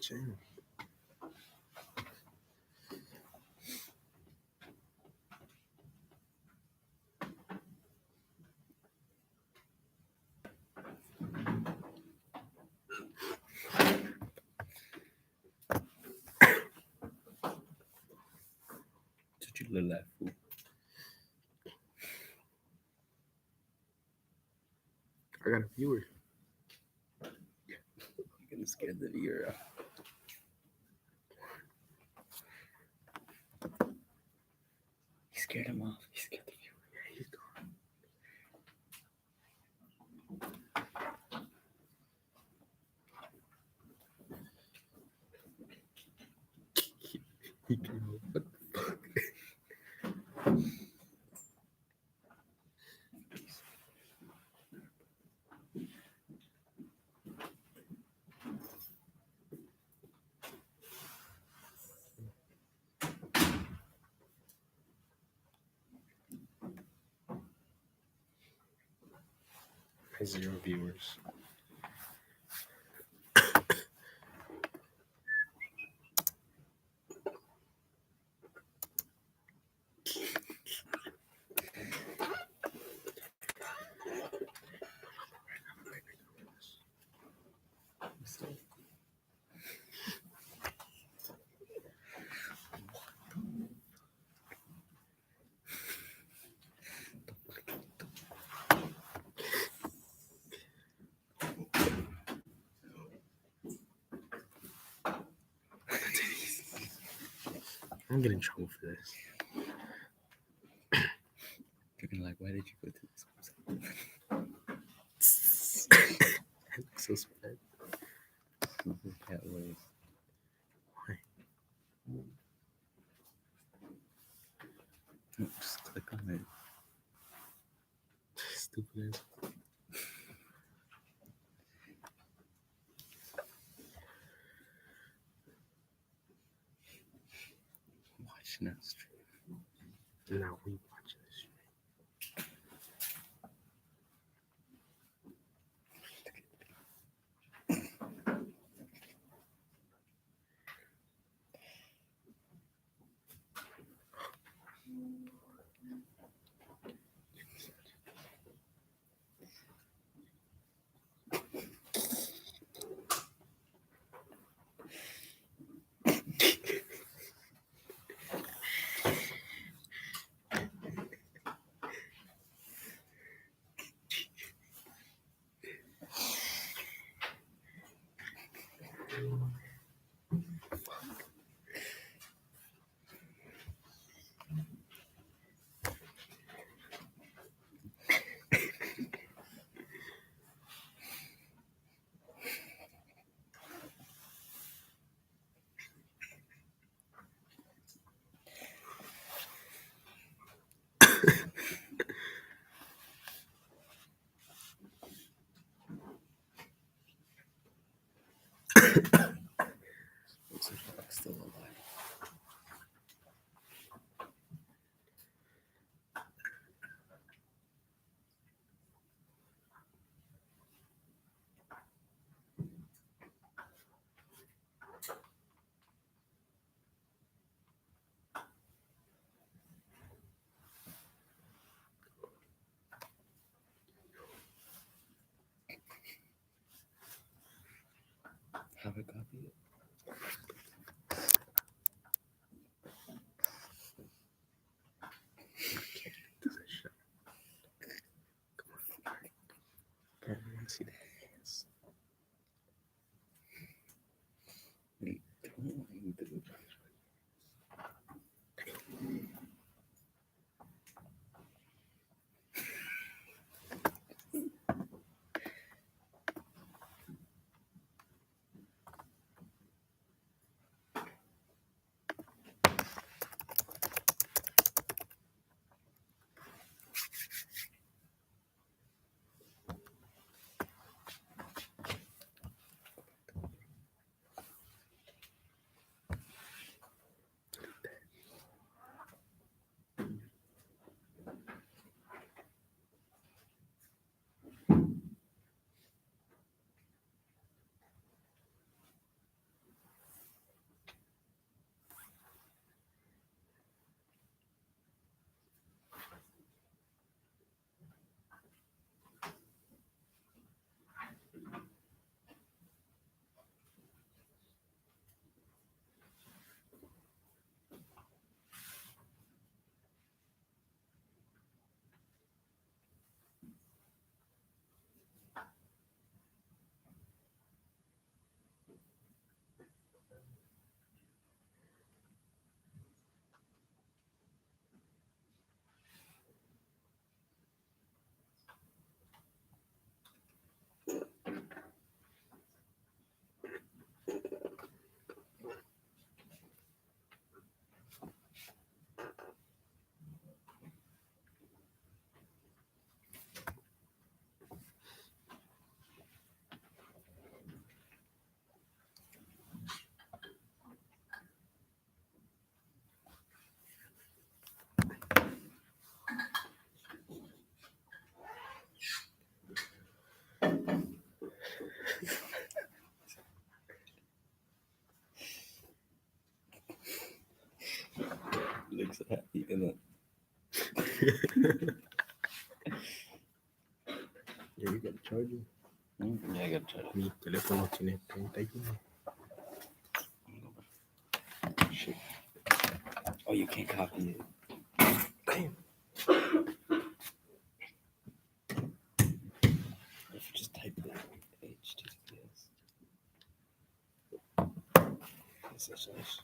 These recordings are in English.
channel. Did you look like fool? I got a viewer. You're gonna scare the viewer off. You scared him off. You scared the viewer. Yeah, he's gone. He came up. What the fuck? I have 0 viewers. I'm getting in trouble for this. You're gonna like, why did you go to this website? I look so spread. Cat ways. Why? Just click on it. Stupid ass. Watching that stream. Now we watching this stream. Looks like I'm still alive. Have a copy. I want to see the hands. Wait, don't want you to do that. looks happy in it. Ya, you gotta charge it. Yeah, I gotta try to. Mi teléfono tiene 31. Shit. Oh, you can't copy it. Damn. If you just type the HTTPS. SSH.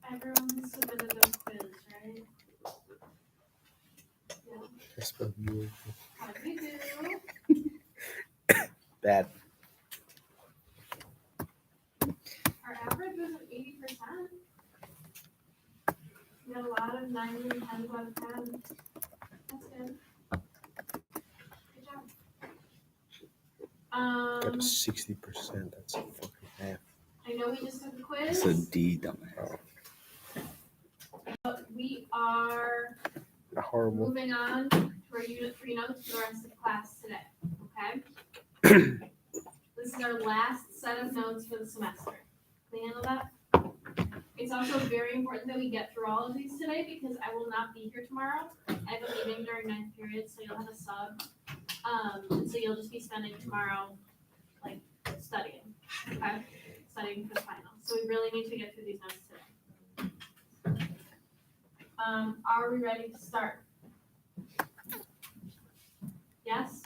Everyone submitted their quiz, right? Yeah. I spelled you. How do you do? Bad. Our average was at 80%. We got a lot of 9s and 10s out of 10. That's good. Good job. Got a 60%. That's a fucking half. I know we just took a quiz. It's a D, dumbass. But we are Not horrible. moving on to our Unit 3 notes for the rest of the class today. Okay? This is our last set of notes for the semester. Can you handle that? It's also very important that we get through all of these today because I will not be here tomorrow. I have a meeting during 9th period, so you'll have a sub. So you'll just be spending tomorrow, like, studying, okay? Studying for the final. So we really need to get through these notes today. Are we ready to start? Yes?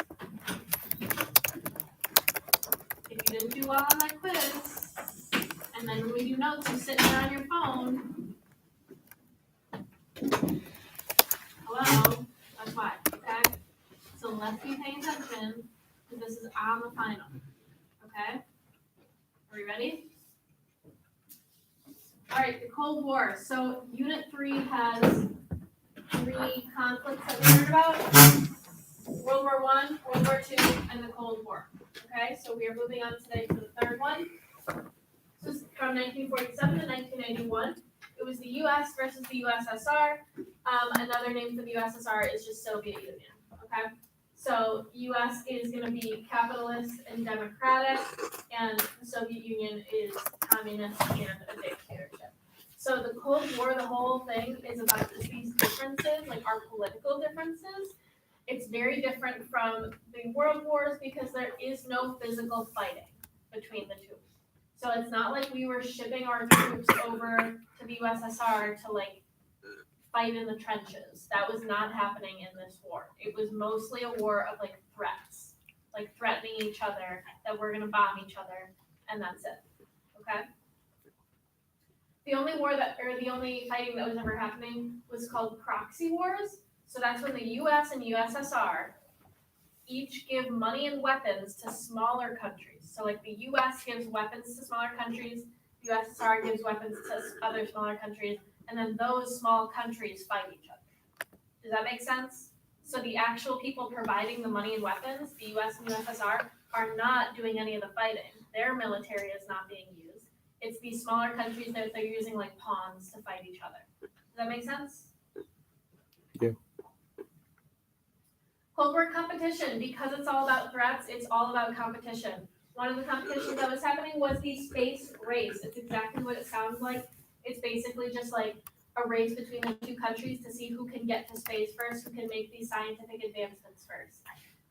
If you didn't do well on that quiz, and then when we do notes, you're sitting there on your phone. Hello? That's why, okay? So let's be paying attention, because this is on the final, okay? Are we ready? All right, the Cold War. So Unit 3 has 3 conflicts that we heard about. World War I, World War II, and the Cold War. Okay, so we are moving on today to the third one. This is from 1947 to 1991. It was the U.S. versus the USSR. Another name for the USSR is just Soviet Union. Okay, so U.S. is going to be capitalist and democratic, and the Soviet Union is communist and a dictatorship. So the Cold War, the whole thing is about just these differences, like our political differences. It's very different from the world wars because there is no physical fighting between the two. So it's not like we were shipping our troops over to the USSR to like fight in the trenches. That was not happening in this war. It was mostly a war of like threats, like threatening each other that we're gonna bomb each other, and that's it. Okay? The only war the only fighting that was ever happening was called proxy wars. So that's when the US and USSR each give money and weapons to smaller countries. So like the US gives weapons to smaller countries, the USSR gives weapons to other smaller countries, and then those small countries fight each other. Does that make sense? So the actual people providing the money and weapons, the US and USSR, are not doing any of the fighting. Their military is not being used. It's these smaller countries that they're using like pawns to fight each other. Does that make sense? Yeah. Cold War competition, because it's all about threats, it's all about competition. One of the competitions that was happening was the space race. It's exactly what it sounds like. It's basically just like a race between the two countries to see who can get to space first, who can make these scientific advancements first.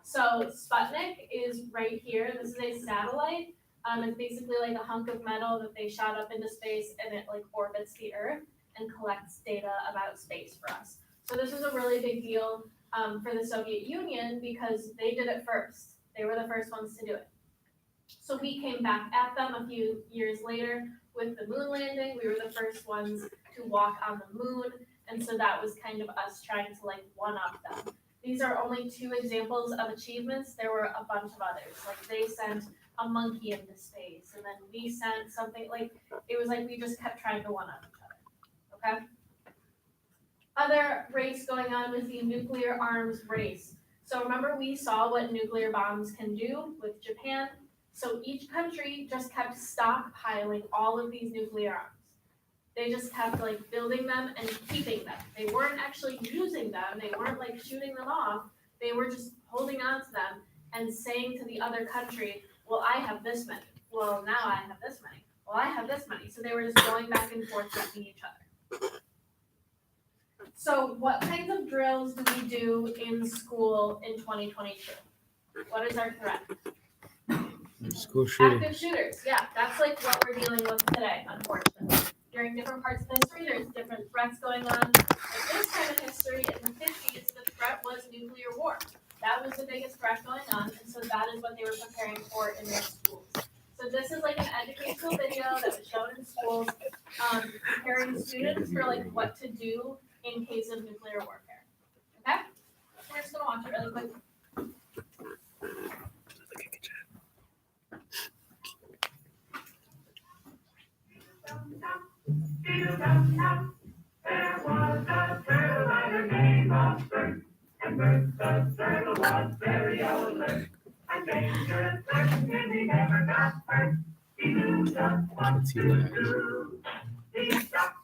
So Sputnik is right here. This is a satellite. It's basically like a hunk of metal that they shot up into space and it like orbits the Earth and collects data about space for us. So this is a really big deal for the Soviet Union because they did it first. They were the first ones to do it. So we came back at them a few years later with the moon landing. We were the first ones to walk on the moon. And so that was kind of us trying to like one up them. These are only two examples of achievements. There were a bunch of others. Like they sent a monkey into space and then we sent something like, it was like we just kept trying to one up each other, okay? Other race going on was the nuclear arms race. So remember we saw what nuclear bombs can do with Japan? So each country just kept stockpiling all of these nuclear arms. They just kept like building them and keeping them. They weren't actually using them. They weren't like shooting them off. They were just holding on to them and saying to the other country, well, I have this many. Well, now I have this many. Well, I have this many. So they were just going back and forth between each other. So what kinds of drills do we do in school in 2022? What is our threat? School shooting. Active shooters, yeah, that's like what we're dealing with today, unfortunately. During different parts of history, there's different threats going on. At this time in history, in the 50s, the threat was nuclear war. That was the biggest threat going on, and so that is what they were preparing for in their schools. So this is like an educational video that was shown in schools, preparing students for like what to do in case of nuclear warfare. Okay? We're just gonna watch it really quick. There was a turtle by the name of Bert, and Bert the turtle was very alert. And dangerous person, and he never got hurt. He knew just what to do. He stopped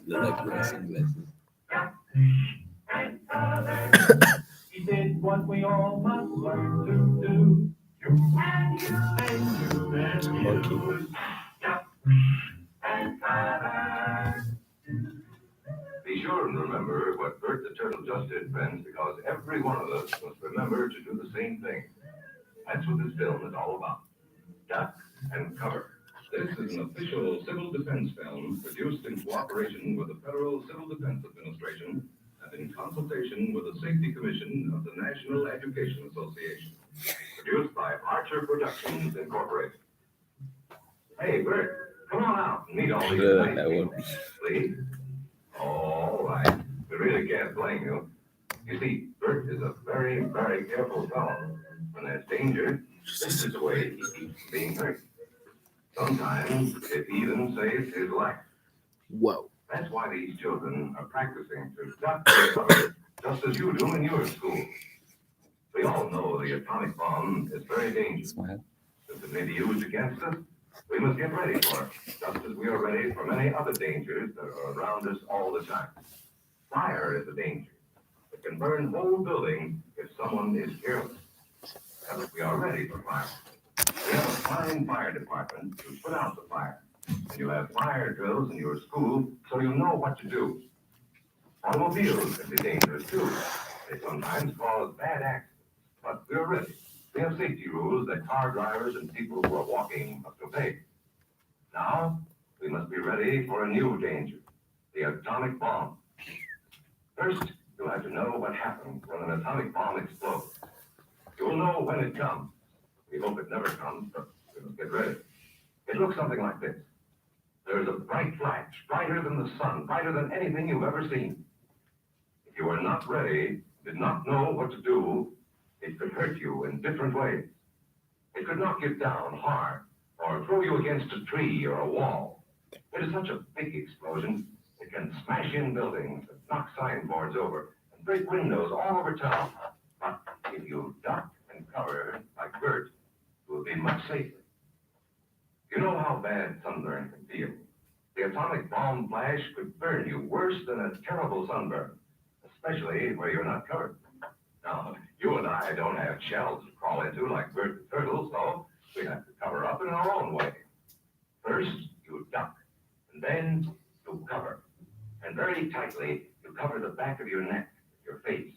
Look like racing glasses. and colored. He did what we all must learn to do. You and you and you and you. Monkey. Stop and color. Be sure and remember what Bert the Turtle just did, friends, because every one of us must remember to do the same thing. That's what this film is all about. Duck and cover. This is an official civil defense film produced in cooperation with the Federal Civil Defense Administration and in consultation with the Safety Commission of the National Education Association. Produced by Archer Productions Incorporated. Hey, Bert, come on out and meet all these Yeah, nice that people, one. please. All right. We really can't blame you. You see, Bert is a very, very careful fellow. When there's danger, this is the way he keeps from being hurt. Sometimes it even saves his life. Whoa. That's why these children are practicing to duck and cover, just as you do in your school. We all know the atomic bomb is very dangerous. Smile. Since it may be used against us, we must get ready for it, just as we are ready for many other dangers that are around us all the time. Fire is a danger. It can burn whole buildings if someone is careless. And we are ready for fire. We have a fine fire department to put out the fire. And you have fire drills in your school so you know what to do. Automobiles can be dangerous too. They sometimes cause bad accidents, but we're ready. We have safety rules that car drivers and people who are walking must obey. Now, we must be ready for a new danger, the atomic bomb. First, you'll have to know what happens when an atomic bomb explodes. You'll know when it comes. We hope it never comes, but we must get ready. It looks something like this. There's a bright flash, brighter than the sun, brighter than anything you've ever seen. If you are not ready, did not know what to do, it could hurt you in different ways. It could knock you down hard or throw you against a tree or a wall. It is such a big explosion, it can smash in buildings and knock signboards over and break windows all over town. But if you duck and cover like Bert, you will be much safer. You know how bad sunburn can feel. The atomic bomb flash could burn you worse than a terrible sunburn, especially where you're not covered. Now, you and I don't have shells to crawl into like Bert the Turtle, so we have to cover up in our own way. First, you duck, and then you cover. And very tightly, you cover the back of your neck, your face.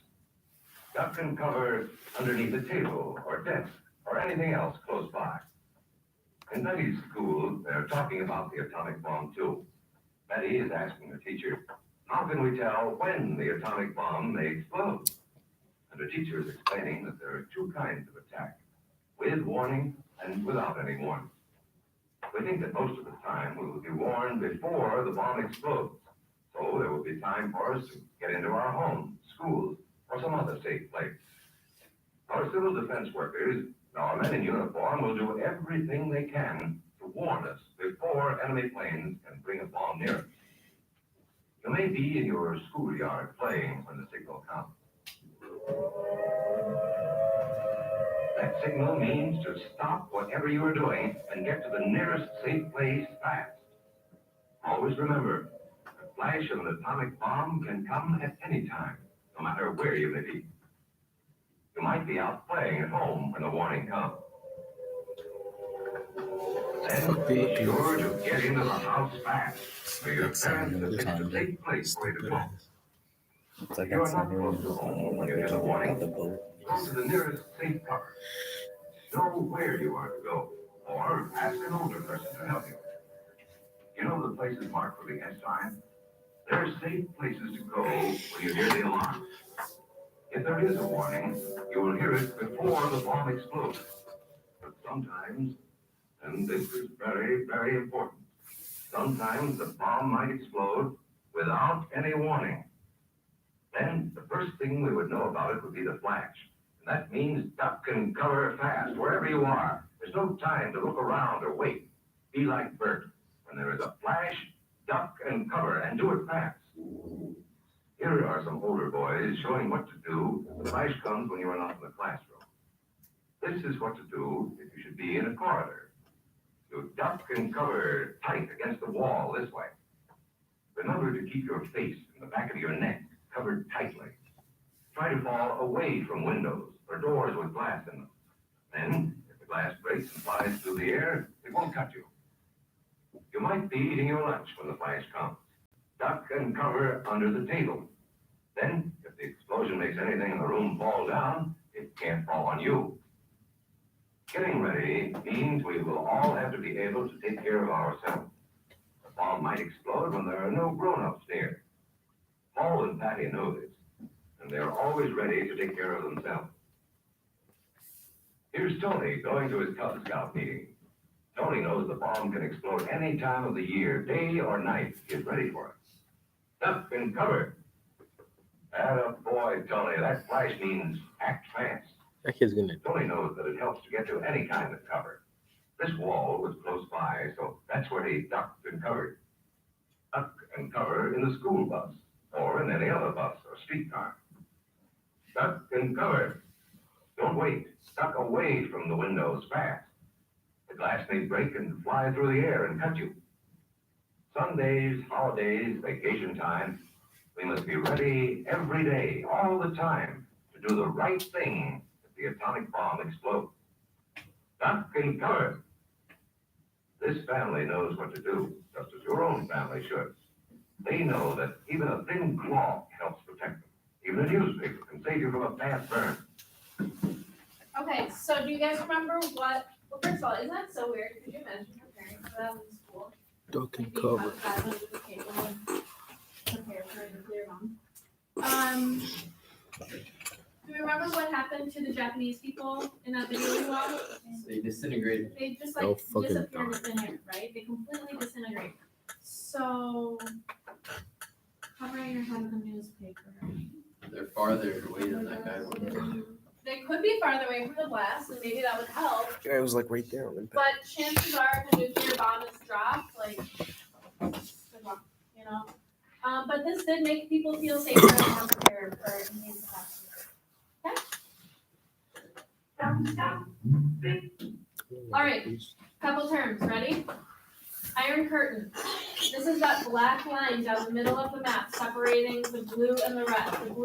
Duck and cover underneath a table or desk or anything else close by. In Betty's school, they're talking about the atomic bomb too. Betty is asking the teacher, how can we tell when the atomic bomb may explode? And the teacher is explaining that there are two kinds of attack, with warning and without any warning. We think that most of the time we will be warned before the bomb explodes, so there will be time for us to get into our homes, schools, or some other safe place. Our civil defense workers, our men in uniform, will do everything they can to warn us before enemy planes can bring a bomb near us. You may be in your schoolyard playing when the signal comes. That signal means to stop whatever you are doing and get to the nearest safe place fast. Always remember, the flash of an atomic bomb can come at any time, no matter where you may be. You might be out playing at home when the warning comes. Then be sure to get into the house fast, where your parents have picked a safe place for you to go. It's like You are that's not not close to home when you hear the warning. the boat. Go to the nearest safe cover. Know where you are to go, or ask an older person to help you. You know the places marked with the S sign? They're safe places to go when you hear the alarm. If there is a warning, you will hear it before the bomb explodes. But sometimes, and this is very, very important, sometimes the bomb might explode without any warning. Then the first thing we would know about it would be the flash. And that means duck and cover fast, wherever you are. There's no time to look around or wait. Be like Bert. When there is a flash, duck and cover, and do it fast. Here are some older boys showing what to do when the flash comes when you are not in the classroom. This is what to do if you should be in a corridor. You duck and cover tight against the wall this way. Remember to keep your face in the back of your neck covered tightly. Try to fall away from windows or doors with glass in them. Then, if the glass breaks and flies through the air, it won't cut you. You might be eating your lunch when the flash comes. Duck and cover under the table. Then, if the explosion makes anything in the room fall down, it can't fall on you. Getting ready means we will all have to be able to take care of ourselves. The bomb might explode when there are no grown-ups near. Paul and Patty know this, and they're always ready to take care of themselves. Here's Tony going to his Cub Scout meeting. Tony knows the bomb can explode any time of the year, day or night. Get ready for it. Duck and cover. Atta boy, Tony, that flash means act fast. That kid's gonna. Tony knows that it helps to get to any kind of cover. This wall was close by, so that's where he ducked and covered. Duck and cover in the school bus, or in any other bus or streetcar. Duck and cover. Don't wait. Duck away from the windows fast. The glass may break and fly through the air and cut you. Sundays, holidays, vacation time, we must be ready every day, all the time, to do the right thing if the atomic bomb explodes. Duck and cover. This family knows what to do, just as your own family should. They know that even a thin cloth helps protect them. Even a newspaper can save you from a fast burn. Okay, so do you guys remember what, well, first of all, isn't that so weird? Could you imagine preparing for that in school? Duck and Being cover. outside under the table and prepare for a nuclear bomb. Do you remember what happened to the Japanese people in that video you watched? They disintegrated. They just Oh, like fucking disappeared in thin air, right? They completely disintegrate. So, covering your head with a newspaper. They're farther away than that guy was. They could be farther away from the blast, and maybe that would help. Guy was like right there on the But chances are, if a nuclear bomb is dropped, like, good luck, you know? But this did make people feel safer and more prepared for any disaster. All right. Couple terms, ready? Iron Curtain. This is that black line down the middle of the map separating the blue and the red. The blue